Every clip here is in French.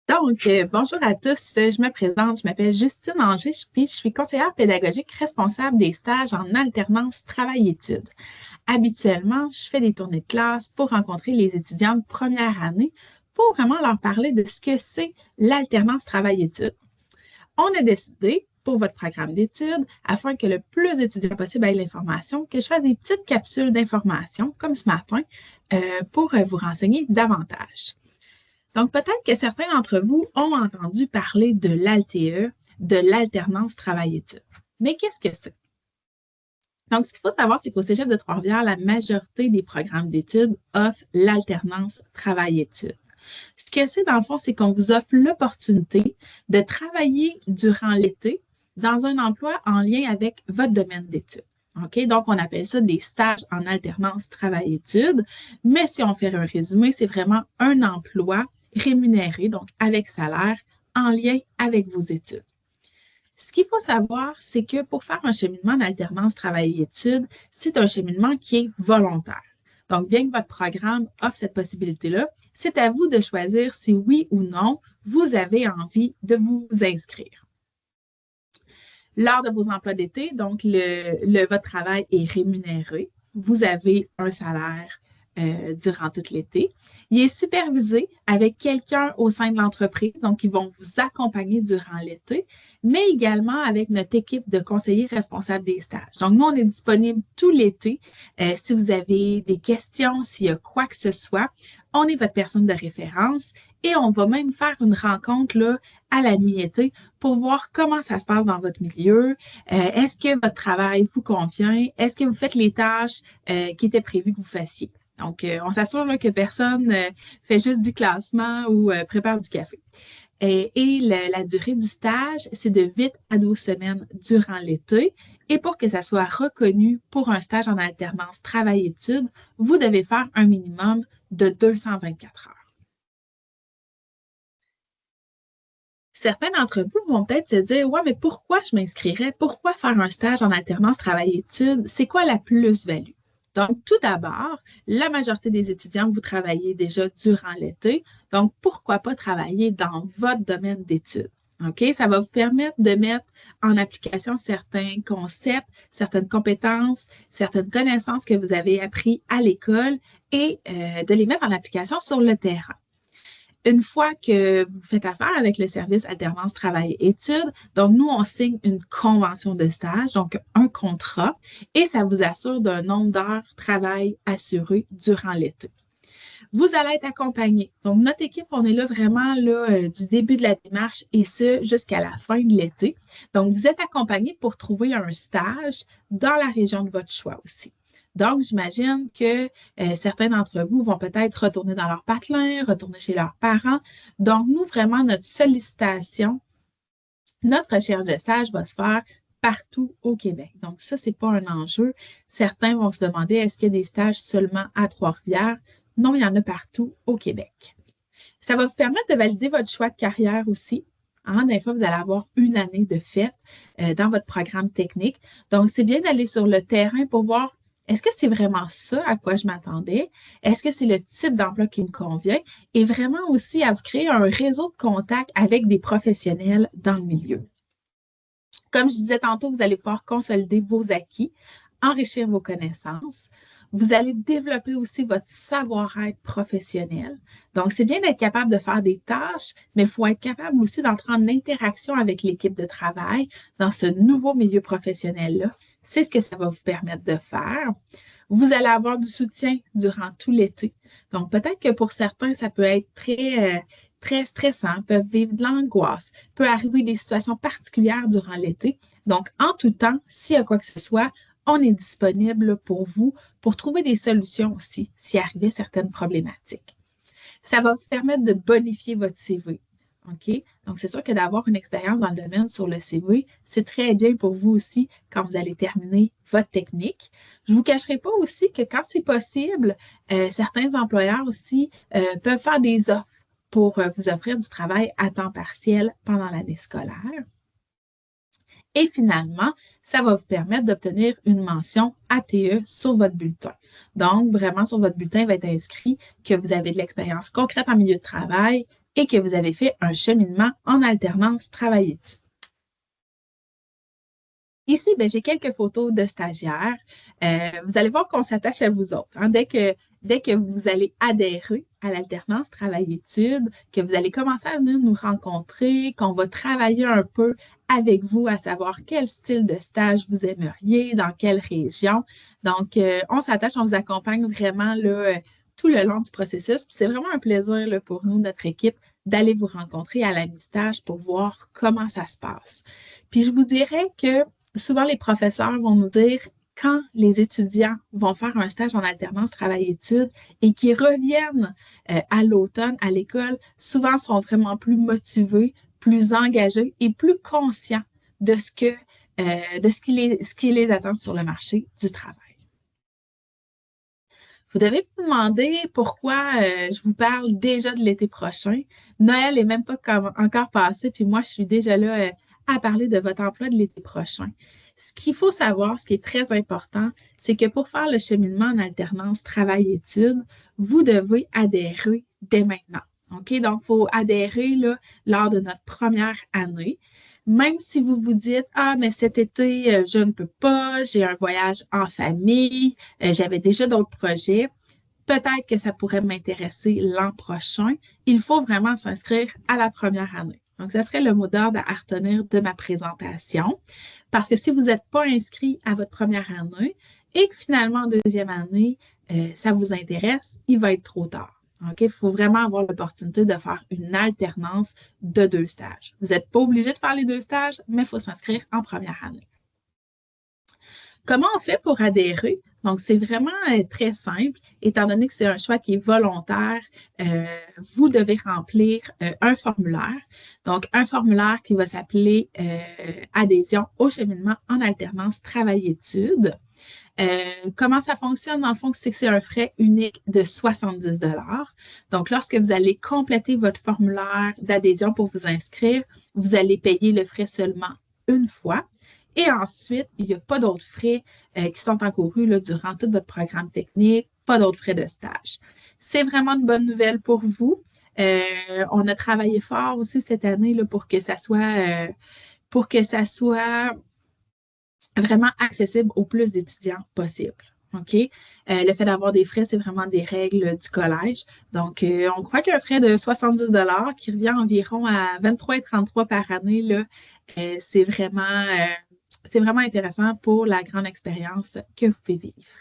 Bonjour à tous. Je me présente, je m'appelle Justine Anger, puis je suis conseillère pédagogique responsable des stages en alternance travail-études. Habituellement, je fais des tournées de classe pour rencontrer les étudiants de première année pour vraiment leur parler de ce que c'est l'alternance travail-études. On a décidé, pour votre programme d'études, afin que le plus d'étudiants possible aient l'information, que je fasse des petites capsules d'information, comme ce matin, pour vous renseigner davantage. Donc, peut-être que certains d'entre vous ont entendu parler de l'ALTE, de l'alternance travail-études. Mais qu'est-ce que c'est? Donc, ce qu'il faut savoir, c'est qu'au Cégep de Trois-Rivières, la majorité des programmes d'études offrent l'alternance travail-études. Ce que c'est, dans le fond, c'est qu'on vous offre l'opportunité de travailler durant l'été dans un emploi en lien avec votre domaine d'études. OK? Donc, on appelle ça des stages en alternance travail-études. Mais si on fait un résumé, c'est vraiment un emploi rémunéré, donc avec salaire, en lien avec vos études. Ce qu'il faut savoir, c'est que pour faire un cheminement d'alternance travail-études, c'est un cheminement qui est volontaire. Donc, bien que votre programme offre cette possibilité-là, c'est à vous de choisir si oui ou non vous avez envie de vous inscrire. Lors de vos emplois d'été, donc votre travail est rémunéré. Vous avez un salaire durant tout l'été. Il est supervisé avec quelqu'un au sein de l'entreprise, donc ils vont vous accompagner durant l'été, mais également avec notre équipe de conseillers responsables des stages. Donc, nous, on est disponible tout l'été. Si vous avez des questions, s'il y a quoi que ce soit, on est votre personne de référence et on va même faire une rencontre là, à la mi-été pour voir comment ça se passe dans votre milieu. Est-ce que votre travail vous convient? Est-ce que vous faites les tâches qui étaient prévues que vous fassiez? Donc, on s'assure là, que personne fait juste du classement ou prépare du café. La durée du stage, c'est de 8 à 12 semaines durant l'été. Et pour que ça soit reconnu pour un stage en alternance travail-études, vous devez faire un minimum de 224 heures. Certains d'entre vous vont peut-être se dire, ouais, mais pourquoi je m'inscrirais? Pourquoi faire un stage en alternance travail-études? C'est quoi la plus-value? Donc, tout d'abord, la majorité des étudiants, vous travaillez déjà durant l'été. Donc, pourquoi pas travailler dans votre domaine d'études? OK? Ça va vous permettre de mettre en application certains concepts, certaines compétences, certaines connaissances que vous avez appris à l'école et de les mettre en application sur le terrain. Une fois que vous faites affaire avec le service alternance travail-études, donc nous, on signe une convention de stage, donc un contrat, et ça vous assure d'un nombre d'heures de travail assuré durant l'été. Vous allez être accompagné. Donc, notre équipe, on est là vraiment là, du début de la démarche et ce, jusqu'à la fin de l'été. Donc, vous êtes accompagné pour trouver un stage dans la région de votre choix aussi. Donc, j'imagine que certains d'entre vous vont peut-être retourner dans leur patelin, retourner chez leurs parents. Donc, nous, vraiment, notre sollicitation, notre recherche de stage va se faire partout au Québec. Donc, ça, c'est pas un enjeu. Certains vont se demander, est-ce qu'il y a des stages seulement à Trois-Rivières? Non, il y en a partout au Québec. Ça va vous permettre de valider votre choix de carrière aussi. Hein, des fois, vous allez avoir une année de fait dans votre programme technique. Donc, c'est bien d'aller sur le terrain pour voir est-ce que c'est vraiment ça à quoi je m'attendais? Est-ce que c'est le type d'emploi qui me convient? Et vraiment aussi à vous créer un réseau de contacts avec des professionnels dans le milieu. Comme je disais tantôt, vous allez pouvoir consolider vos acquis, enrichir vos connaissances. Vous allez développer aussi votre savoir-être professionnel. Donc, c'est bien d'être capable de faire des tâches, mais il faut être capable aussi d'entrer en interaction avec l'équipe de travail dans ce nouveau milieu professionnel-là. C'est ce que ça va vous permettre de faire. Vous allez avoir du soutien durant tout l'été. Donc, peut-être que pour certains, ça peut être très stressant, peuvent vivre de l'angoisse, peut arriver des situations particulières durant l'été. Donc, en tout temps, s'il y a quoi que ce soit, on est disponible pour vous pour trouver des solutions aussi s'il arrivait certaines problématiques. Ça va vous permettre de bonifier votre CV. OK? Donc, c'est sûr que d'avoir une expérience dans le domaine sur le CV, c'est très bien pour vous aussi quand vous allez terminer votre technique. Je ne vous cacherai pas aussi que quand c'est possible, certains employeurs aussi peuvent faire des offres pour vous offrir du travail à temps partiel pendant l'année scolaire. Et finalement, ça va vous permettre d'obtenir une mention ATE sur votre bulletin. Donc, vraiment, sur votre bulletin, il va être inscrit que vous avez de l'expérience concrète en milieu de travail et que vous avez fait un cheminement en alternance travail-études. Ici, ben, j'ai quelques photos de stagiaires. Vous allez voir qu'on s'attache à vous autres, hein. Dès que vous allez adhérer à l'alternance travail-études, que vous allez commencer à venir nous rencontrer, qu'on va travailler un peu avec vous à savoir quel style de stage vous aimeriez, dans quelle région. Donc, on s'attache, on vous accompagne vraiment là, tout le long du processus. Puis c'est vraiment un plaisir là, pour nous, notre équipe, d'aller vous rencontrer à la mi-stage pour voir comment ça se passe. Puis je vous dirais que souvent, les professeurs vont nous dire quand les étudiants vont faire un stage en alternance travail-études et qui reviennent à l'automne à l'école, souvent sont vraiment plus motivés, plus engagés et plus conscients de ce qui les attend sur le marché du travail. Vous devez vous demander pourquoi je vous parle déjà de l'été prochain. Noël n'est même pas encore passé, puis moi, je suis déjà là à parler de votre emploi de l'été prochain. Ce qu'il faut savoir, ce qui est très important, c'est que pour faire le cheminement en alternance travail-études, vous devez adhérer dès maintenant. OK? Donc, il faut adhérer là, lors de notre première année. Même si vous vous dites, ah, mais cet été, je ne peux pas, j'ai un voyage en famille, j'avais déjà d'autres projets, peut-être que ça pourrait m'intéresser l'an prochain. Il faut vraiment s'inscrire à la première année. Donc, ça serait le mot d'ordre à retenir de ma présentation. Parce que si vous n'êtes pas inscrit à votre première année et que finalement, en deuxième année, ça vous intéresse, il va être trop tard. OK? Il faut vraiment avoir l'opportunité de faire une alternance de 2 stages. Vous n'êtes pas obligé de faire les 2 stages, mais il faut s'inscrire en première année. Comment on fait pour adhérer? Donc, c'est vraiment très simple. Étant donné que c'est un choix qui est volontaire, vous devez remplir un formulaire. Donc, un formulaire qui va s'appeler Adhésion au cheminement en alternance travail-études. Comment ça fonctionne? Dans le fond, c'est que c'est un frais unique de 70 $. Donc, lorsque vous allez compléter votre formulaire d'adhésion pour vous inscrire, vous allez payer le frais seulement une fois. Et ensuite, il n'y a pas d'autres frais qui sont encourus là, durant tout votre programme technique, pas d'autres frais de stage. C'est vraiment une bonne nouvelle pour vous. On a travaillé fort aussi cette année là, pour que ça soit vraiment accessible au plus d'étudiants possible. OK? Le fait d'avoir des frais, c'est vraiment des règles du collège. Donc, on croit qu'un frais de 70 qui revient environ à 23,33 par année, là, c'est vraiment intéressant pour la grande expérience que vous pouvez vivre.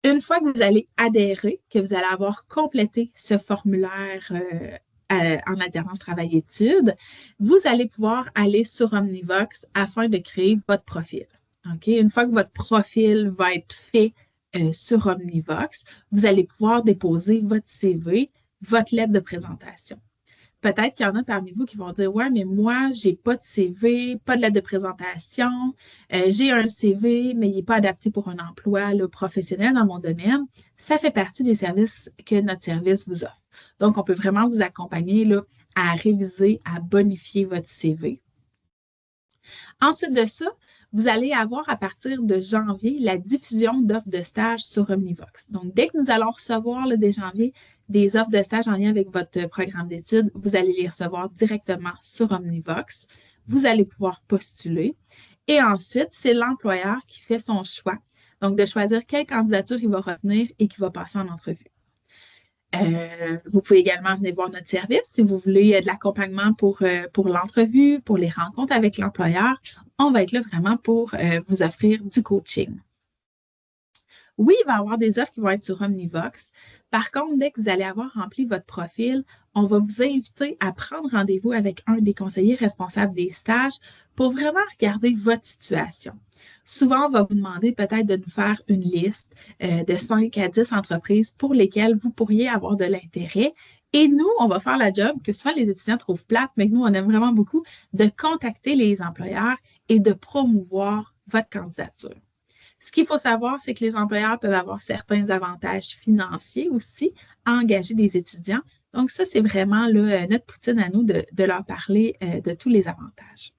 Une fois que vous allez adhérer, que vous allez avoir complété ce formulaire en alternance travail-études, vous allez pouvoir aller sur Omnivox afin de créer votre profil. Okay? Une fois que votre profil va être fait sur Omnivox, vous allez pouvoir déposer votre CV, votre lettre de présentation. Peut-être qu'il y en a parmi vous qui vont dire, ouais, mais moi, j'ai pas de CV, pas de lettre de présentation, j'ai un CV, mais il n'est pas adapté pour un emploi là, professionnel dans mon domaine. Ça fait partie des services que notre service vous offre. Donc, on peut vraiment vous accompagner là, à réviser, à bonifier votre CV. Ensuite de ça, vous allez avoir à partir de janvier la diffusion d'offres de stage sur Omnivox. Donc, dès que nous allons recevoir là, dès janvier des offres de stage en lien avec votre programme d'études, vous allez les recevoir directement sur Omnivox. Vous allez pouvoir postuler. Et ensuite, c'est l'employeur qui fait son choix. Donc, de choisir quelle candidature il va retenir et qui va passer en entrevue. Vous pouvez également venir voir notre service si vous voulez de l'accompagnement pour l'entrevue, pour les rencontres avec l'employeur. On va être là vraiment pour vous offrir du coaching. Oui, il va y avoir des offres qui vont être sur Omnivox. Par contre, dès que vous allez avoir rempli votre profil, on va vous inviter à prendre rendez-vous avec un des conseillers responsables des stages pour vraiment regarder votre situation. Souvent, on va vous demander peut-être de nous faire une liste de 5 à 10 entreprises pour lesquelles vous pourriez avoir de l'intérêt. Et nous, on va faire la job que souvent les étudiants trouvent plate, mais que nous, on aime vraiment beaucoup, de contacter les employeurs et de promouvoir votre candidature. Ce qu'il faut savoir, c'est que les employeurs peuvent avoir certains avantages financiers aussi à engager des étudiants. Donc, ça, c'est vraiment là, notre poutine à nous de leur parler de tous les avantages.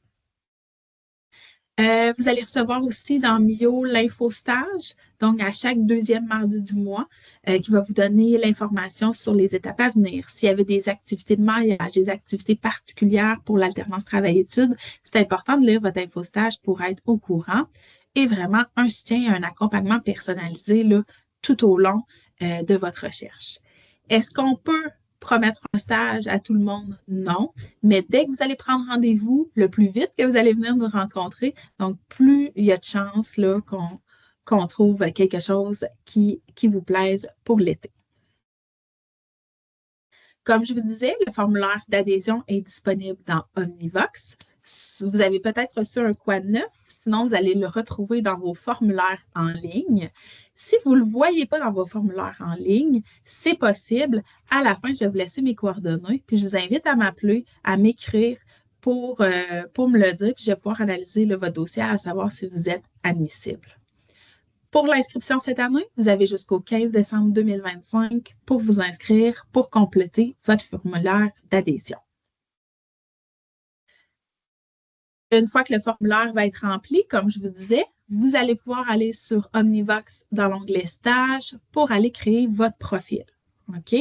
Vous allez recevoir aussi dans Mio l'info stage, donc à chaque deuxième mardi du mois, qui va vous donner l'information sur les étapes à venir. S'il y avait des activités de maillage, des activités particulières pour l'alternance travail-études, c'est important de lire votre info stage pour être au courant et vraiment un soutien et un accompagnement personnalisé là, tout au long de votre recherche. Est-ce qu'on peut promettre un stage à tout le monde? Non. Mais dès que vous allez prendre rendez-vous, le plus vite que vous allez venir nous rencontrer, donc plus il y a de chances là, qu'on trouve quelque chose qui vous plaise pour l'été. Comme je vous disais, le formulaire d'adhésion est disponible dans Omnivox. Vous avez peut-être reçu un Quad 9, sinon vous allez le retrouver dans vos formulaires en ligne. Si vous ne le voyez pas dans vos formulaires en ligne, c'est possible. À la fin, je vais vous laisser mes coordonnées, puis je vous invite à m'appeler, à m'écrire pour me le dire, puis je vais pouvoir analyser votre dossier à savoir si vous êtes admissible. Pour l'inscription cette année, vous avez jusqu'au 15 décembre 2025 pour vous inscrire, pour compléter votre formulaire d'adhésion. Une fois que le formulaire va être rempli, comme je vous disais, vous allez pouvoir aller sur Omnivox dans l'onglet Stage pour aller créer votre profil. OK?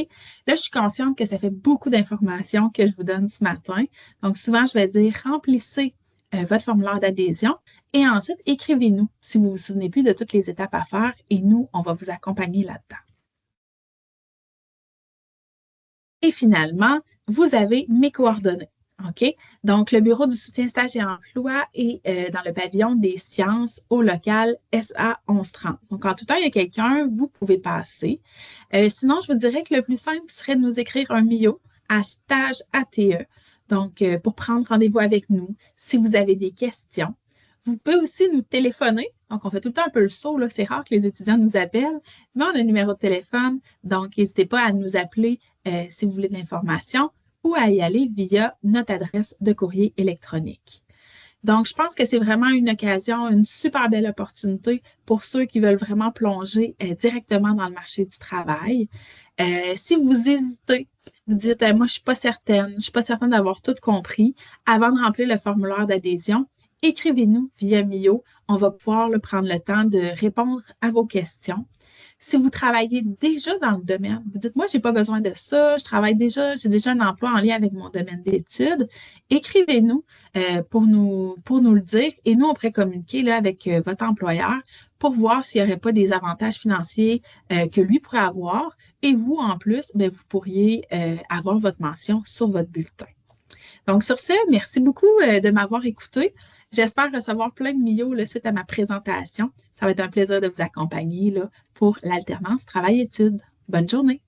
Là, je suis consciente que ça fait beaucoup d'informations que je vous donne ce matin. Donc, souvent, je vais dire remplissez votre formulaire d'adhésion et ensuite écrivez-nous si vous ne vous souvenez plus de toutes les étapes à faire et nous, on va vous accompagner là-dedans. Et finalement, vous avez mes coordonnées. OK? Donc, le bureau du soutien stage et emploi est dans le pavillon des sciences au local SA 1130. Donc, en tout temps, il y a quelqu'un, vous pouvez passer. Sinon, je vous dirais que le plus simple serait de nous écrire un MIO à stage ATE. Donc, pour prendre rendez-vous avec nous, si vous avez des questions. Vous pouvez aussi nous téléphoner. Donc, on fait tout le temps un peu le saut, là. C'est rare que les étudiants nous appellent, mais on a un numéro de téléphone. Donc, n'hésitez pas à nous appeler si vous voulez de l'information ou à y aller via notre adresse de courrier électronique. Donc, je pense que c'est vraiment une occasion, une super belle opportunité pour ceux qui veulent vraiment plonger directement dans le marché du travail. Si vous hésitez, vous dites, moi, je ne suis pas certaine d'avoir tout compris, avant de remplir le formulaire d'adhésion, écrivez-nous via Mio. On va pouvoir prendre le temps de répondre à vos questions. Si vous travaillez déjà dans le domaine, vous dites, moi, je n'ai pas besoin de ça, je travaille déjà, j'ai déjà un emploi en lien avec mon domaine d'études, écrivez-nous pour nous le dire et nous, on pourrait communiquer là, avec votre employeur pour voir s'il n'y aurait pas des avantages financiers que lui pourrait avoir et vous, en plus, bien, vous pourriez avoir votre mention sur votre bulletin. Donc, sur ce, merci beaucoup de m'avoir écouté. J'espère recevoir plein de millions suite à ma présentation. Ça va être un plaisir de vous accompagner là, pour l'alternance travail-études. Bonne journée!